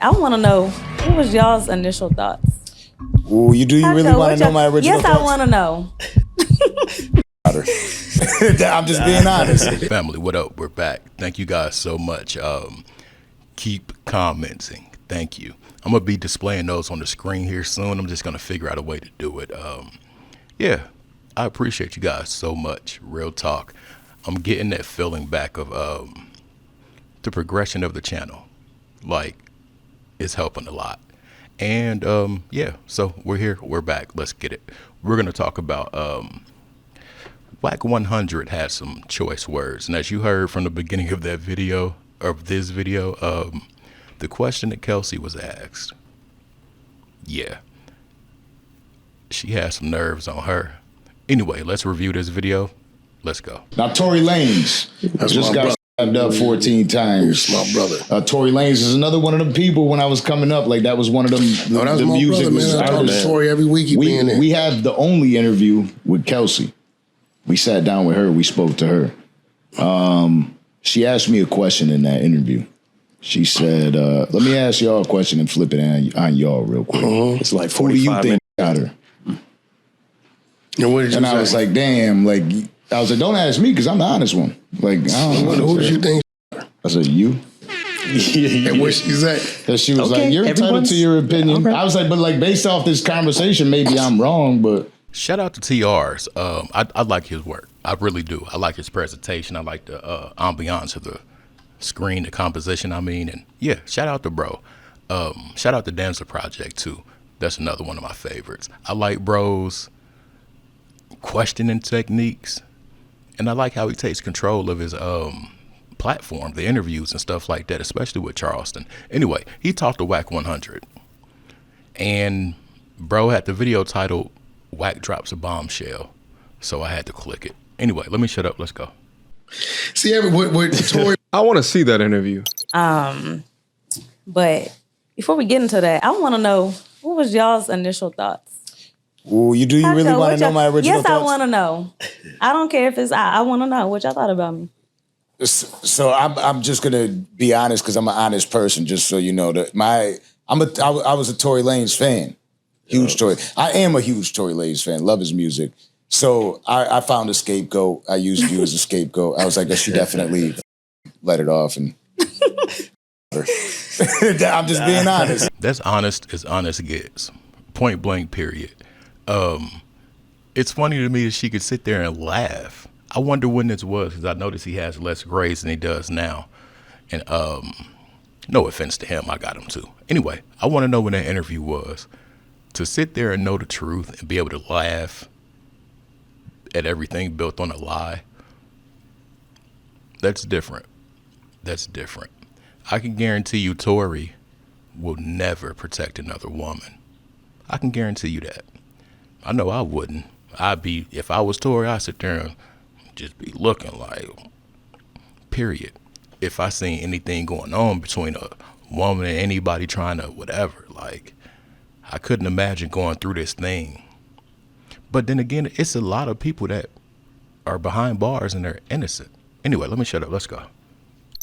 I want to know, what was y'all's initial thoughts? Ooh, you really want to know my original thoughts? Yes, I want to know. I'm just being honest. Family, what up? We're back. Thank you guys so much. Keep commenting. Thank you. I'm going to be displaying those on the screen here soon. I'm just going to figure out a way to do it. Yeah, I appreciate you guys so much. Real talk. I'm getting that feeling back of the progression of the channel. Like, it's helping a lot. And yeah, so we're here. We're back. Let's get it. We're going to talk about Wack 100 has some choice words. And as you heard from the beginning of that video, of this video, the question that Kelsey was asked, yeah, she has some nerves on her. Anyway, let's review this video. Let's go. Now, Tory Lanez just got stabbed up 14 times. My brother. Tory Lanez is another one of them people when I was coming up. Like, that was one of them. No, that's the my music brother, man. I talk to Tory every week. We have the only interview with Kelsey. We sat down with her. We spoke to her. She asked me a question in that interview. She said, let me ask y'all a question and flip it on y'all real quick. It's like 45 Who do you think got her? And what did you say? I was like, damn, like, I was like, don't ask me because I'm the honest one. Like, I don't know. Who did you think? I said, you. And what she said? Because she was like, you're entitled to your opinion. Okay. I was like, but like, based off this conversation, maybe I'm wrong, but. Shout out to TR's. I like his work. I really do. I like his presentation. I like the ambiance of the screen, the composition, and yeah, shout out to bro. Shout out to Dancer Project too. That's another one of my favorites. I like bro's questioning techniques, and I like how he takes control of his platform, the interviews and stuff like that, especially with Charleston. Anyway, he talked to Wack 100, and bro had the video titled Wack Drops a Bombshell, so I had to click it. Anyway, let me shut up. Let's go. See, what Tory. I want to see that interview. But before we get into that, I want to know, what was y'all's initial thoughts? Ooh, you really want to know my original thoughts? Yes, I want to know. I don't care if it's I want to know what y'all thought about me. So I'm just gonna be honest because I'm an honest person. Just so you know that I was a Tory Lanez fan, huge Tory. I am a huge Tory Lanez fan. Love his music. So I found a scapegoat. I used you as a scapegoat. I was like, I should definitely let it off and. I'm just being honest. That's honest as honest gets. Point blank, period. It's funny to me that she could sit there and laugh. I wonder when this was, because I noticed he has less grace than he does now. And no offense to him, I got him too. Anyway, I want to know when that interview was. To sit there and know the truth and be able to laugh at everything built on a lie, that's different. That's different. I can guarantee you Tory will never protect another woman. I can guarantee you that. I know I wouldn't. If I was Tory, I'd sit there and just be looking like, period. If I seen anything going on between a woman and anybody trying to whatever, like, I couldn't imagine going through this thing. But then again, it's a lot of people that are behind bars and they're innocent. Anyway, let me shut up. Let's go.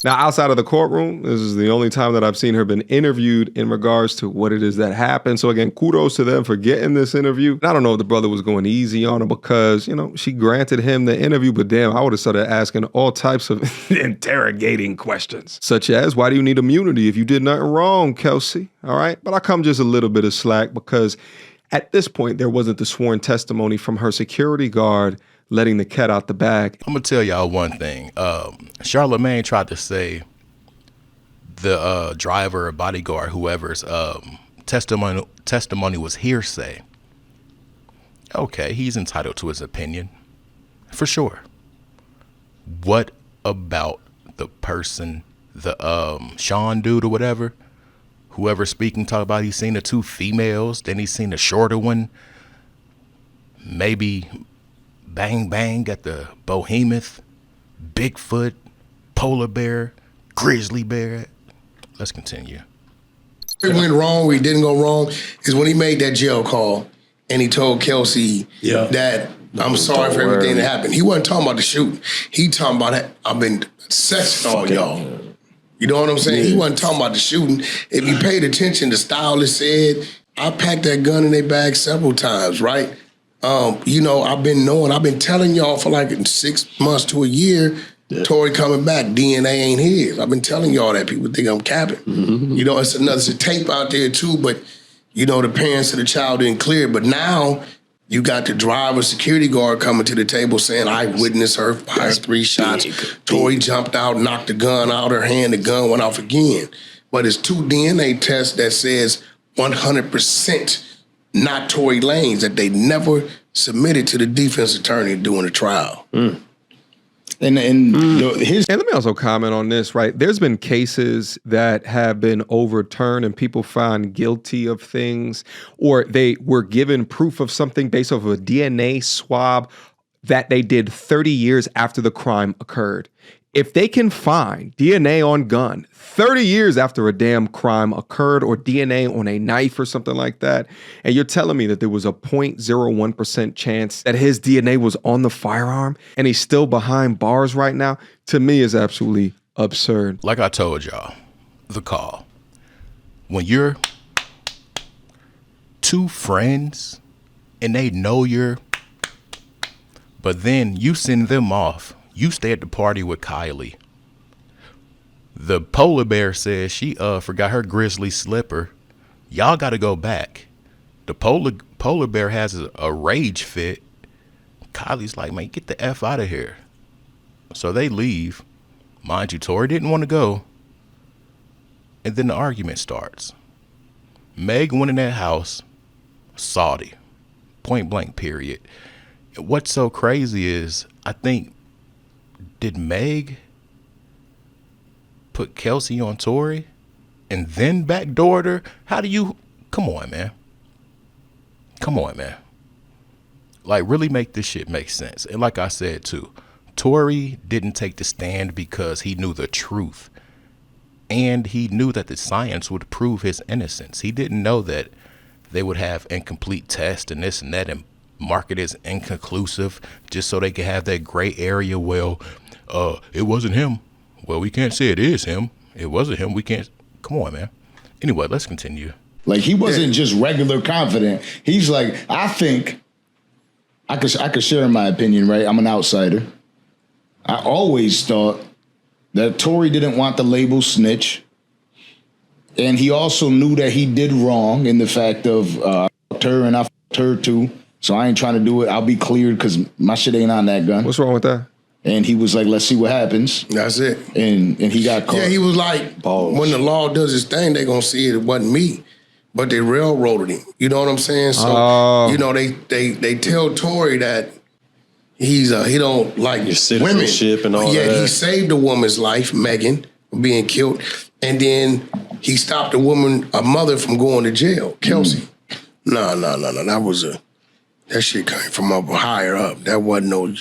Now, outside of the courtroom, this is the only time that I've seen her been interviewed in regards to what it is that happened. So again, kudos to them for getting this interview. I don't know if the brother was going easy on her because, she granted him the interview, but damn, I would have started asking all types of interrogating questions, such as, why do you need immunity if you did nothing wrong, Kelsey? All right. But I come just a little bit of slack because at this point, there wasn't the sworn testimony from her security guard letting the cat out the bag. I'm going to tell y'all one thing. Charlemagne tried to say the driver or bodyguard, whoever's testimony was hearsay. Okay, he's entitled to his opinion, for sure. What about the person, the Sean dude or whatever, whoever's speaking, talk about he's seen the two females, then he's seen the shorter one, maybe Bang Bang got the behemoth, Bigfoot, polar bear, grizzly bear. Let's continue. It went wrong, where he didn't go wrong, is when he made that jail call and he told Kelsey that I'm sorry for everything that happened. He wasn't talking about the shooting. He talking about, I've been sexing all y'all. You know what I'm saying? He wasn't talking about the shooting. If you paid attention, the stylist said, I packed that gun in their bag several times, right? You know, I've been telling y'all for like 6 months to a year, Tory coming back, DNA ain't his. I've been telling y'all that. People think I'm capping. You know, it's a tape out there too, but you know, the parents of the child didn't clear. But now you got the driver, security guard coming to the table saying, I witnessed her fire 3 shots. Tory jumped out, knocked the gun out of her hand, the gun went off again. But it's 2 DNA tests that says 100% not Tory Lanez, that they never submitted to the defense attorney during the trial. And let me also comment on this, right? There's been cases that have been overturned and people found guilty of things, or they were given proof of something based off of a DNA swab that they did 30 years after the crime occurred. If they can find DNA on gun 30 years after a damn crime occurred, or DNA on a knife or something like that, and you're telling me that there was a 0.01% chance that his DNA was on the firearm and he's still behind bars right now, to me is absolutely absurd. Like I told y'all, the call. When you're 2 friends and they know but then you send them off. You stay at the party with Kylie. The polar bear says she forgot her grizzly slipper. Y'all got to go back. The polar bear has a rage fit. Kylie's like, man, get the F out of here. So they leave. Mind you, Tory didn't want to go. And then the argument starts. Meg went in that house, Saudi. Point blank, period. What's so crazy is, I think, did Meg put Kelsey on Tory and then backdoored her? How do you... Come on, man. Come on, man. Like, really make this shit make sense. And like I said, too, Tory didn't take the stand because he knew the truth. And he knew that the science would prove his innocence. He didn't know that they would have incomplete tests and this and that and mark it as inconclusive just so they could have that gray area. Well, it wasn't him. Well, we can't say it is him. It wasn't him. We can't. Come on, man. Anyway, let's continue. Like, he wasn't just regular confident. He's like, I think I could share my opinion, right? I'm an outsider. I always thought that Tory didn't want the label snitch. And he also knew that he did wrong in the fact of I fucked her and I fucked her too. So I ain't trying to do it. I'll be cleared because my shit ain't on that gun. What's wrong with that? And he was like, let's see what happens. That's it. And he got caught. Yeah, he was like, when the law does its thing, they gonna see it wasn't me. But they railroaded him. You know what I'm saying? So, you know, they tell Tory that he don't like your citizenship and all that. Yeah, he saved a woman's life, Megan, from being killed. And then he stopped a mother from going to jail, Kelsey. No. That shit came from up higher up. That wasn't no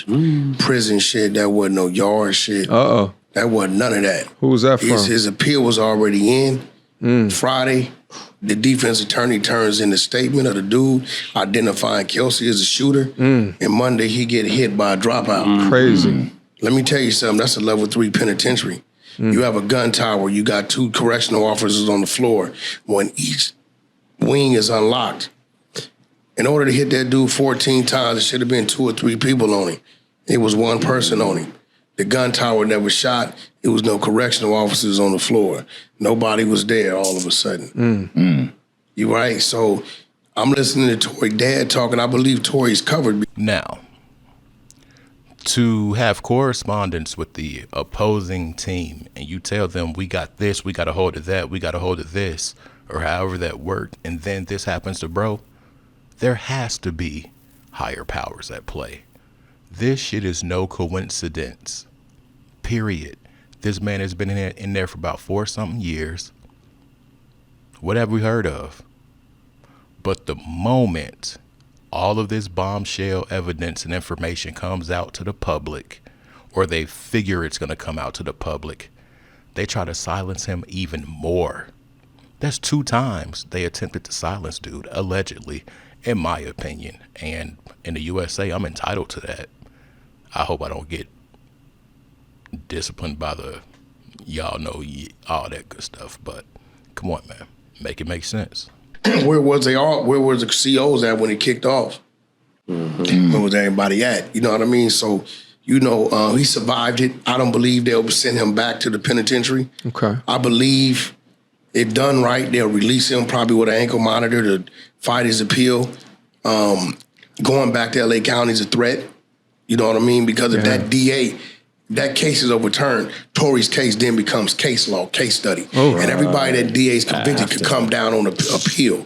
prison shit. That wasn't no yard shit. That wasn't none of that. Who was that from? His appeal was already in. Friday, the defense attorney turns in a statement of the dude identifying Kelsey as a shooter. And Monday, he get hit by a dropout. Crazy. Let me tell you something. That's a level 3 penitentiary. You have a gun tower. You got 2 correctional officers on the floor. When each wing is unlocked, in order to hit that dude 14 times, it should have been 2 or 3 people on him. It was 1 person on him. The gun tower never shot. It was no correctional officers on the floor. Nobody was there all of a sudden. You right? So I'm listening to Tory dad talking. I believe Tory's covered. Now, to have correspondence with the opposing team and you tell them, we got this, we got a hold of that, we got a hold of this, or however that worked, and then this happens to bro, there has to be higher powers at play. This shit is no coincidence. Period. This man has been in there for about 4-something years. What have we heard of? But the moment all of this bombshell evidence and information comes out to the public, or they figure it's going to come out to the public, they try to silence him even more. That's 2 times they attempted to silence dude, allegedly, in my opinion. And in the USA, I'm entitled to that. I hope I don't get disciplined by the y'all know all that good stuff. But come on, man, make it make sense. Where was they all? Where was the COs at when it kicked off? Where was everybody at? You know what I mean? So, he survived it. I don't believe they'll send him back to the penitentiary. Okay. I believe if done right, they'll release him probably with an ankle monitor to fight his appeal. Going back to LA County is a threat. You know what I mean? Because if that DA, that case is overturned, Tory's case then becomes case law, case study. And everybody that DA's convicted could come down on appeal.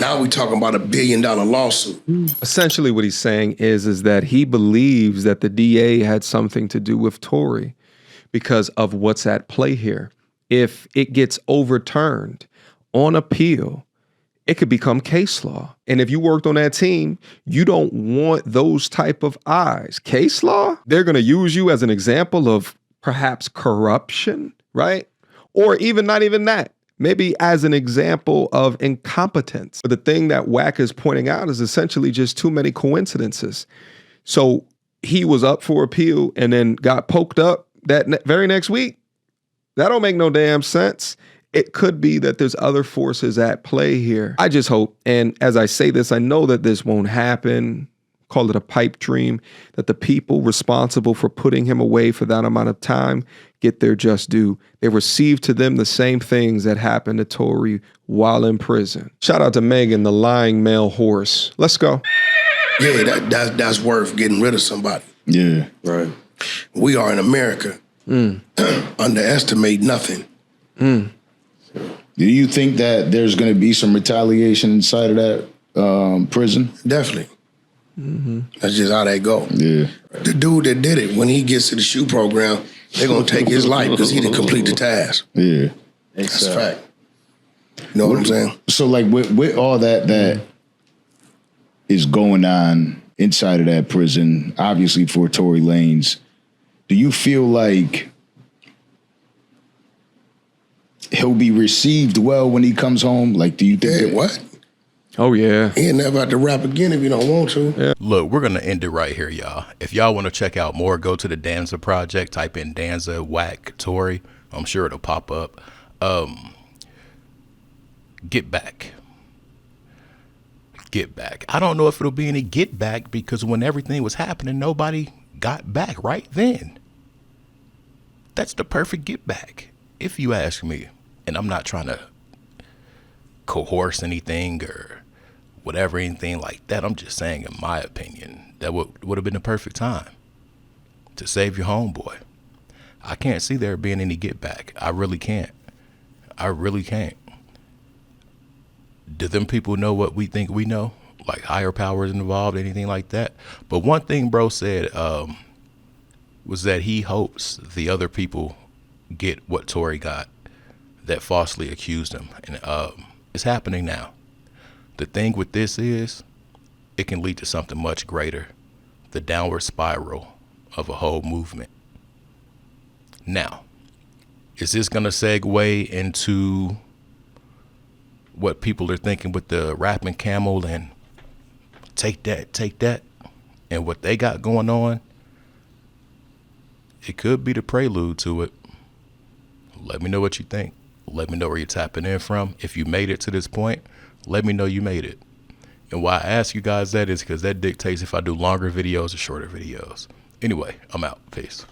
Now we're talking about $1 billion lawsuit. Essentially what he's saying is that he believes that the DA had something to do with Tory because of what's at play here. If it gets overturned on appeal, it could become case law. And if you worked on that team, you don't want those type of eyes. Case law, they're going to use you as an example of perhaps corruption, right? Or even not even that. Maybe as an example of incompetence. But the thing that Wack is pointing out is essentially just too many coincidences. So he was up for appeal and then got poked up that very next week. That don't make no damn sense. It could be that there's other forces at play here. I just hope, and as I say this, I know that this won't happen, call it a pipe dream, that the people responsible for putting him away for that amount of time get their just due. They receive to them the same things that happened to Tory while in prison. Shout out to Megan, the lying male horse. Let's go. Yeah, that's worth getting rid of somebody. Yeah. Right. We are in America. Underestimate nothing. Do you think that there's going to be some retaliation inside of that prison? Definitely. That's just how they go. Yeah. The dude that did it, when he gets to the SHU program, they're going to take his life because he didn't complete the task. Yeah. That's a fact. You know what I'm saying? So, like, with all that is going on inside of that prison, obviously for Tory Lanez, do you feel like he'll be received well when he comes home? Like, do you think what? Oh, yeah. He ain't never have to rap again if you don't want to. Yeah. Look, we're going to end it right here, y'all. If y'all want to check out more, go to the Danza Project, type in Danza, Wack, Tory. I'm sure it'll pop up. Get back. Get back. I don't know if it'll be any get back because when everything was happening, nobody got back right then. That's the perfect get back, if you ask me. And I'm not trying to coerce anything or whatever, anything like that. I'm just saying, in my opinion, that would have been the perfect time to save your homeboy. I can't see there being any get back. I really can't. I really can't. Do them people know what we think we know? Like higher powers involved, anything like that? But one thing bro said was that he hopes the other people get what Tory got that falsely accused him. And it's happening now. The thing with this is it can lead to something much greater, the downward spiral of a whole movement. Now, is this going to segue into what people are thinking with the rapping Camel and take that, and what they got going on? It could be the prelude to it. Let me know what you think. Let me know where you're tapping in from. If you made it to this point, let me know you made it. And why I ask you guys that is because that dictates if I do longer videos or shorter videos. Anyway, I'm out. Peace.